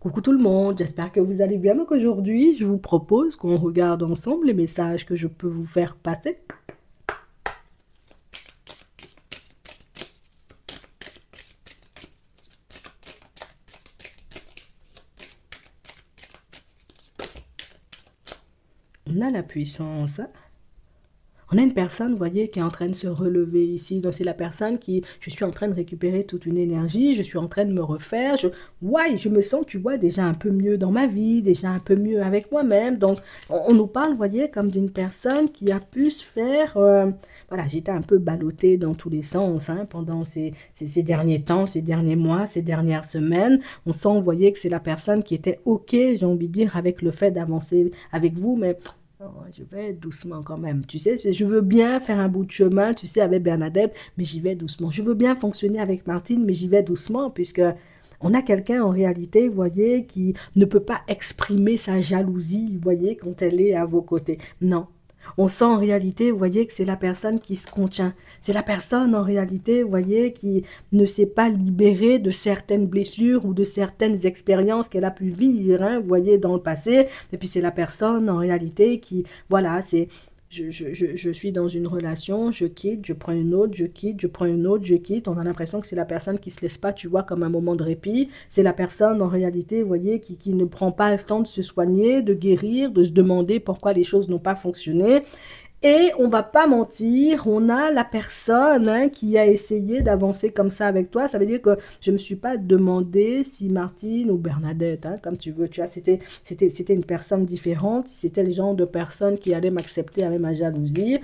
Coucou tout le monde, j'espère que vous allez bien. Donc aujourd'hui, je vous propose qu'on regarde ensemble les messages que je peux vous faire passer. On a la puissance. On a une personne, vous voyez, qui est en train de se relever ici. Donc, c'est la personne qui, je suis en train de récupérer toute une énergie, je suis en train de me refaire. Ouais, je me sens, tu vois, déjà un peu mieux dans ma vie, déjà un peu mieux avec moi-même. Donc, on nous parle, vous voyez, comme d'une personne qui a pu se faire... voilà, j'étais un peu ballottée dans tous les sens hein, pendant ces derniers temps, ces derniers mois, ces dernières semaines. On sent, vous voyez, que c'est la personne qui était OK, j'ai envie de dire, avec le fait d'avancer avec vous, mais oh, je vais doucement quand même. Tu sais, je veux bien faire un bout de chemin, tu sais, avec Bernadette, mais j'y vais doucement. Je veux bien fonctionner avec Martine, mais j'y vais doucement, puisque on a quelqu'un en réalité, vous voyez, qui ne peut pas exprimer sa jalousie, vous voyez, quand elle est à vos côtés. Non. On sent en réalité, vous voyez, que c'est la personne qui se contient. C'est la personne en réalité, vous voyez, qui ne s'est pas libérée de certaines blessures ou de certaines expériences qu'elle a pu vivre, hein, vous voyez, dans le passé. Et puis c'est la personne en réalité qui, voilà, c'est... Je suis dans une relation, je quitte, je prends une autre, je quitte, je prends une autre, je quitte. On a l'impression que c'est la personne qui ne se laisse pas, tu vois, comme un moment de répit. C'est la personne, en réalité, vous voyez, qui ne prend pas le temps de se soigner, de guérir, de se demander pourquoi les choses n'ont pas fonctionné. Et on va pas mentir, on a la personne hein, qui a essayé d'avancer comme ça avec toi. Ça veut dire que je me suis pas demandé si Martine ou Bernadette, hein, comme tu veux, tu vois, c'était une personne différente. Si c'était le genre de personne qui allait m'accepter avec ma jalousie.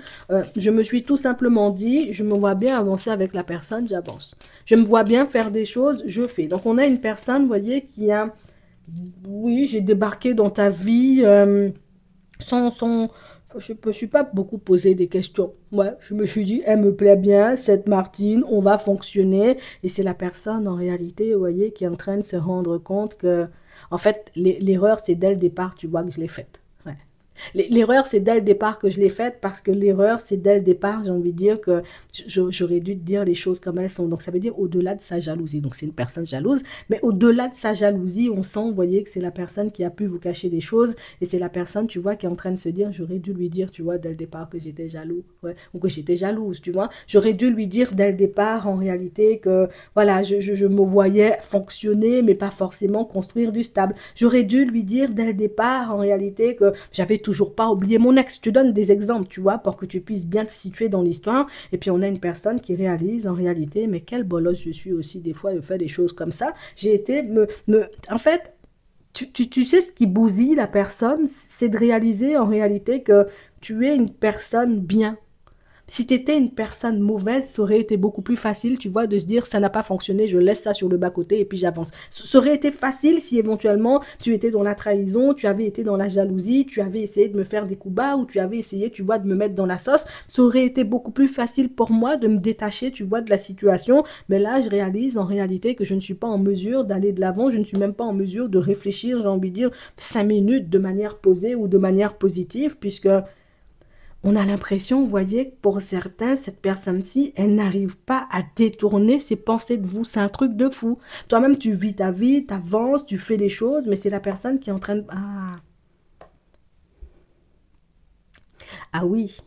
Je me suis tout simplement dit, je me vois bien avancer avec la personne, j'avance. Je me vois bien faire des choses, je fais. Donc on a une personne, vous voyez, qui a, oui, j'ai débarqué dans ta vie sans je ne me suis pas beaucoup posé des questions. Ouais, je me suis dit, elle me plaît bien, cette Martine, on va fonctionner. Et c'est la personne, en réalité, vous voyez, qui est en train de se rendre compte que, en fait, l'erreur, c'est dès le départ, tu vois, que je l'ai faite. Ouais. L'erreur, c'est dès le départ que je l'ai faite parce que l'erreur, c'est dès le départ, j'ai envie de dire que j'aurais dû te dire les choses comme elles sont. Donc, ça veut dire au-delà de sa jalousie. Donc, c'est une personne jalouse, mais au-delà de sa jalousie, on sent, vous voyez, que c'est la personne qui a pu vous cacher des choses et c'est la personne, tu vois, qui est en train de se dire, j'aurais dû lui dire, tu vois, dès le départ que j'étais jaloux, ouais, ou que j'étais jalouse, tu vois. J'aurais dû lui dire dès le départ, en réalité, que, voilà, je me voyais fonctionner, mais pas forcément construire du stable. J'aurais dû lui dire dès le départ, en réalité, que j'avais toujours pas oublié mon ex. Je te donne des exemples, tu vois, pour que tu puisses bien te situer dans l'histoire. Et puis, on a une personne qui réalise, en réalité, mais quelle bolosse je suis aussi, des fois, de faire des choses comme ça. J'ai été En fait, tu sais ce qui bousille la personne, c'est de réaliser, en réalité, que tu es une personne bien. Si tu étais une personne mauvaise, ça aurait été beaucoup plus facile, tu vois, de se dire ça n'a pas fonctionné, je laisse ça sur le bas-côté et puis j'avance. Ça aurait été facile si éventuellement tu étais dans la trahison, tu avais été dans la jalousie, tu avais essayé de me faire des coups bas ou tu avais essayé, tu vois, de me mettre dans la sauce. Ça aurait été beaucoup plus facile pour moi de me détacher, tu vois, de la situation. Mais là, je réalise en réalité que je ne suis pas en mesure d'aller de l'avant, je ne suis même pas en mesure de réfléchir, j'ai envie de dire, 5 minutes de manière posée ou de manière positive, puisque on a l'impression, vous voyez, que pour certains, cette personne-ci, elle n'arrive pas à détourner ses pensées de vous. C'est un truc de fou. Toi-même, tu vis ta vie, tu avances, tu fais les choses, mais c'est la personne qui est en train de... Ah, ah oui,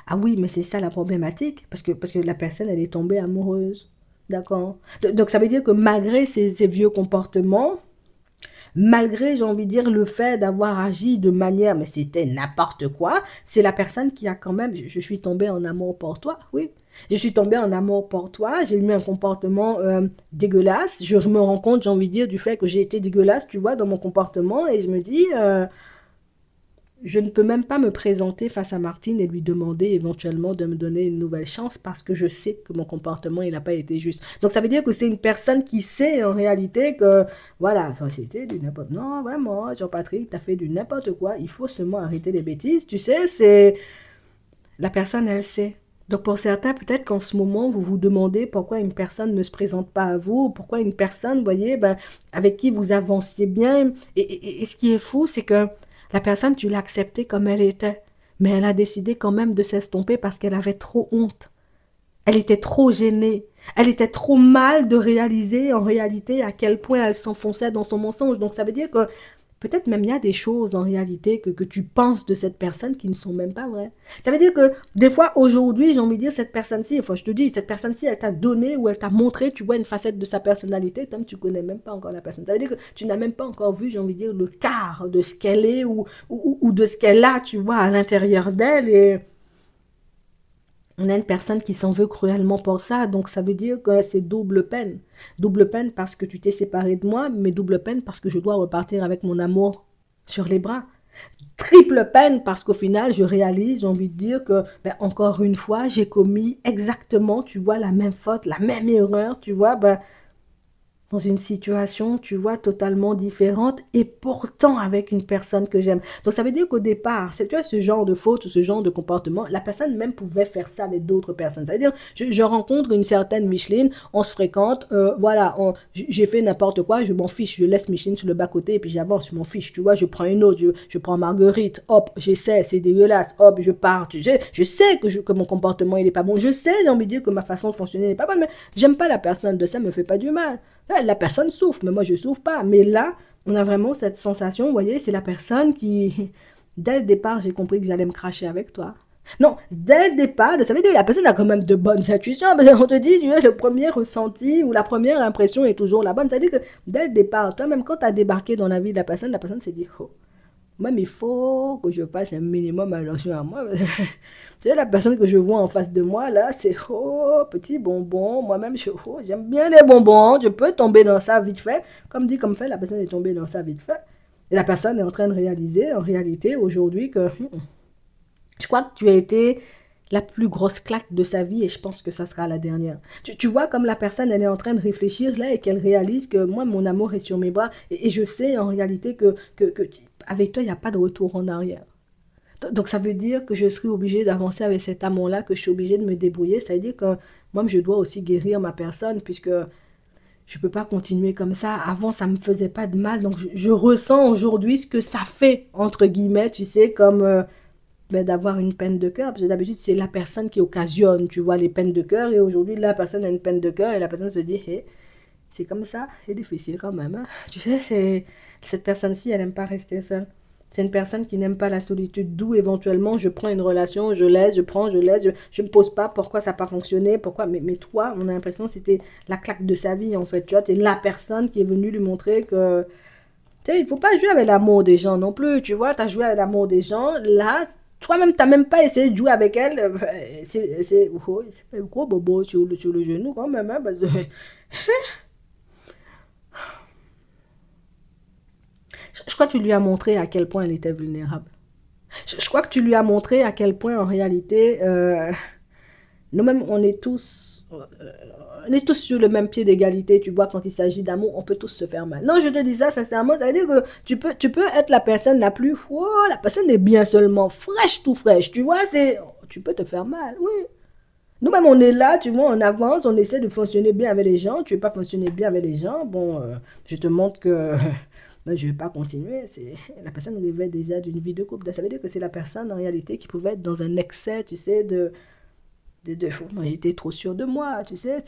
ah oui, mais c'est ça la problématique, parce que la personne, elle est tombée amoureuse. D'accord. Donc, ça veut dire que malgré ces vieux comportements, malgré, j'ai envie de dire, le fait d'avoir agi de manière, mais c'était n'importe quoi, c'est la personne qui a quand même, je suis tombée en amour pour toi, oui. Je suis tombée en amour pour toi, j'ai eu un comportement dégueulasse, je me rends compte, j'ai envie de dire, du fait que j'ai été dégueulasse, tu vois, dans mon comportement, et je me dis, je ne peux même pas me présenter face à Martine et lui demander éventuellement de me donner une nouvelle chance parce que je sais que mon comportement, il n'a pas été juste. Donc ça veut dire que c'est une personne qui sait en réalité que, voilà, enfin, c'était du n'importe... Non, vraiment, Jean-Patrick, t'as fait du n'importe quoi, il faut seulement arrêter les bêtises, tu sais, c'est... La personne, elle sait. Donc pour certains, peut-être qu'en ce moment, vous vous demandez pourquoi une personne ne se présente pas à vous, pourquoi une personne, vous voyez, ben, avec qui vous avanciez bien. Et ce qui est fou, c'est que la personne, tu l'as acceptée comme elle était, mais elle a décidé quand même de s'estomper parce qu'elle avait trop honte. Elle était trop gênée. Elle était trop mal de réaliser en réalité à quel point elle s'enfonçait dans son mensonge. Donc ça veut dire que peut-être même il y a des choses en réalité que tu penses de cette personne qui ne sont même pas vraies. Ça veut dire que des fois aujourd'hui, j'ai envie de dire, cette personne-ci, enfin je te dis, cette personne-ci, elle t'a donné ou elle t'a montré, tu vois, une facette de sa personnalité, toi tu connais même pas encore la personne. Ça veut dire que tu n'as même pas encore vu, j'ai envie de dire, le quart de ce qu'elle est ou de ce qu'elle a, tu vois, à l'intérieur d'elle. Et on a une personne qui s'en veut cruellement pour ça, donc ça veut dire que c'est double peine. Double peine parce que tu t'es séparé de moi, mais double peine parce que je dois repartir avec mon amour sur les bras. Triple peine parce qu'au final, je réalise, j'ai envie de dire que, ben, encore une fois, j'ai commis exactement, tu vois, la même faute, la même erreur, tu vois, ben, dans une situation, tu vois, totalement différente et pourtant avec une personne que j'aime. Donc ça veut dire qu'au départ, tu vois, ce genre de faute, ce genre de comportement, la personne même pouvait faire ça avec d'autres personnes. Ça veut dire, je rencontre une certaine Micheline, on se fréquente, voilà, j'ai fait n'importe quoi, je m'en fiche, je laisse Micheline sur le bas-côté et puis j'avance, je m'en fiche, tu vois, je prends une autre, je prends Marguerite, hop, j'essaie, c'est dégueulasse, hop, je pars, tu sais, je sais que mon comportement, il est pas bon, je sais, j'ai envie de dire que ma façon de fonctionner n'est pas bonne, mais j'aime pas la personne de ça, me fait pas du mal. La personne souffre, mais moi je souffre pas. Mais là, on a vraiment cette sensation, vous voyez, c'est la personne qui, dès le départ, j'ai compris que j'allais me cracher avec toi. Non, dès le départ, ça veut dire que la personne a quand même de bonnes intuitions. On te dit, tu vois, le premier ressenti ou la première impression est toujours la bonne. C'est-à-dire que dès le départ, toi-même, quand tu as débarqué dans la vie de la personne s'est dit, oh, même il faut que je fasse un minimum attention à moi. Tu sais, la personne que je vois en face de moi, là, c'est oh, petit bonbon. Moi-même, oh, j'aime bien les bonbons. Je peux tomber dans ça vite fait. Comme dit, comme fait, la personne est tombée dans ça vite fait. Et la personne est en train de réaliser, en réalité, aujourd'hui, que je crois que tu as été la plus grosse claque de sa vie et je pense que ça sera la dernière. Tu vois comme la personne, elle est en train de réfléchir là et qu'elle réalise que moi, mon amour est sur mes bras et je sais en réalité que avec toi, il n'y a pas de retour en arrière. Donc ça veut dire que je serai obligée d'avancer avec cet amour-là, que je suis obligée de me débrouiller. Ça veut dire que moi, je dois aussi guérir ma personne puisque je ne peux pas continuer comme ça. Avant, ça ne me faisait pas de mal. Donc je ressens aujourd'hui ce que ça fait, entre guillemets, tu sais, comme ben, d'avoir une peine de cœur. Parce que d'habitude, c'est la personne qui occasionne, tu vois, les peines de cœur. Et aujourd'hui, la personne a une peine de cœur et la personne se dit, hey, c'est comme ça, c'est difficile quand même, hein. Tu sais, cette personne-ci, elle n'aime pas rester seule. C'est une personne qui n'aime pas la solitude, d'où éventuellement je prends une relation, je laisse, je prends, je laisse, je ne me pose pas pourquoi ça n'a pas fonctionné, pourquoi. Mais toi, on a l'impression que c'était la claque de sa vie en fait. Tu vois, tu es la personne qui est venue lui montrer que, tu sais, il ne faut pas jouer avec l'amour des gens non plus. Tu vois, tu as joué avec l'amour des gens. Là, toi-même, tu n'as même pas essayé de jouer avec elle. C'est un gros bobo sur le genou quand même, hein, parce que je crois que tu lui as montré à quel point elle était vulnérable. Je crois que tu lui as montré à quel point, en réalité, nous-mêmes, on est tous sur le même pied d'égalité. Tu vois, quand il s'agit d'amour, on peut tous se faire mal. Non, je te dis ça sincèrement, ça veut dire que tu peux être la personne la plus... Oh, la personne est bien seulement fraîche, tout fraîche. Tu vois, tu peux te faire mal, oui. Nous-mêmes, on est là, tu vois, on avance, on essaie de fonctionner bien avec les gens. Tu ne veux pas fonctionner bien avec les gens, bon, je te montre que ben, je ne vais pas continuer. La personne rêvait déjà d'une vie de couple. Ça veut dire que c'est la personne, en réalité, qui pouvait être dans un excès, tu sais, moi, j'étais trop sûre de moi, tu sais.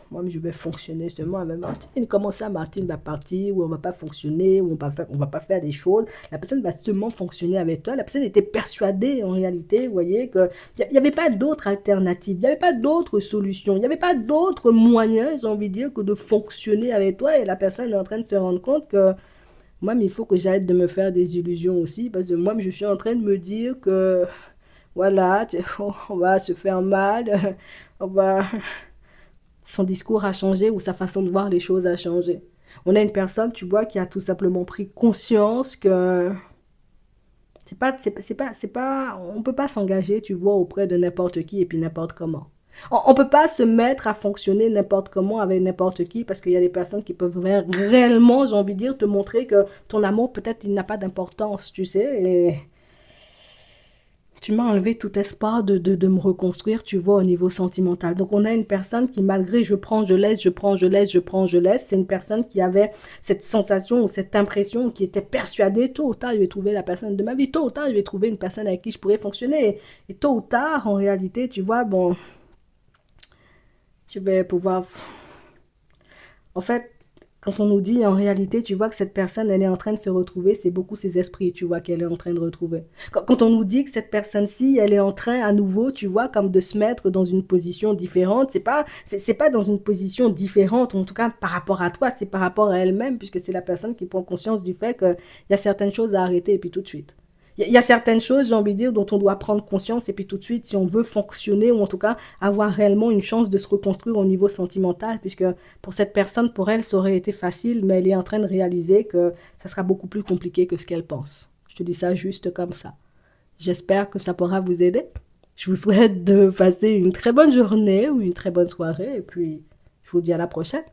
Moi, je vais fonctionner seulement avec Martine. Comment ça, Martine va partir, ou on ne va pas fonctionner, ou on va pas faire des choses. La personne va seulement fonctionner avec toi. La personne était persuadée, en réalité, vous voyez, qu'il n'y avait pas d'autre alternative, il n'y avait pas d'autre solution, il n'y avait pas d'autre moyen, j'ai envie de dire, que de fonctionner avec toi. Et la personne est en train de se rendre compte que moi, il faut que j'arrête de me faire des illusions aussi, parce que moi, je suis en train de me dire que, voilà, on va se faire mal, on va... Son discours a changé ou sa façon de voir les choses a changé. On a une personne, tu vois, qui a tout simplement pris conscience que on peut pas s'engager, tu vois, auprès de n'importe qui et puis n'importe comment. On peut pas se mettre à fonctionner n'importe comment avec n'importe qui parce qu'il y a des personnes qui peuvent réellement, j'ai envie de dire, te montrer que ton amour, peut-être, il n'a pas d'importance, tu sais. Et tu m'as enlevé tout espoir de me reconstruire, tu vois, au niveau sentimental. Donc, on a une personne qui, malgré je prends, je laisse, je prends, je laisse, je prends, je laisse, c'est une personne qui avait cette sensation ou cette impression, qui était persuadée, tôt ou tard, je vais trouver la personne de ma vie, tôt ou tard, je vais trouver une personne avec qui je pourrais fonctionner. Et tôt ou tard, en réalité, tu vois, bon, Tu vas pouvoir... En fait, quand on nous dit en réalité, tu vois que cette personne, elle est en train de se retrouver, c'est beaucoup ses esprits, tu vois, qu'elle est en train de retrouver. Quand on nous dit que cette personne-ci, elle est en train à nouveau, tu vois, comme de se mettre dans une position différente, c'est pas dans une position différente, en tout cas par rapport à toi, c'est par rapport à elle-même, puisque c'est la personne qui prend conscience du fait qu'il y a certaines choses à arrêter et puis tout de suite. Il y a certaines choses, j'ai envie de dire, dont on doit prendre conscience et puis tout de suite, si on veut fonctionner ou en tout cas avoir réellement une chance de se reconstruire au niveau sentimental, puisque pour cette personne, pour elle, ça aurait été facile, mais elle est en train de réaliser que ça sera beaucoup plus compliqué que ce qu'elle pense. Je te dis ça juste comme ça. J'espère que ça pourra vous aider. Je vous souhaite de passer une très bonne journée ou une très bonne soirée et puis je vous dis à la prochaine.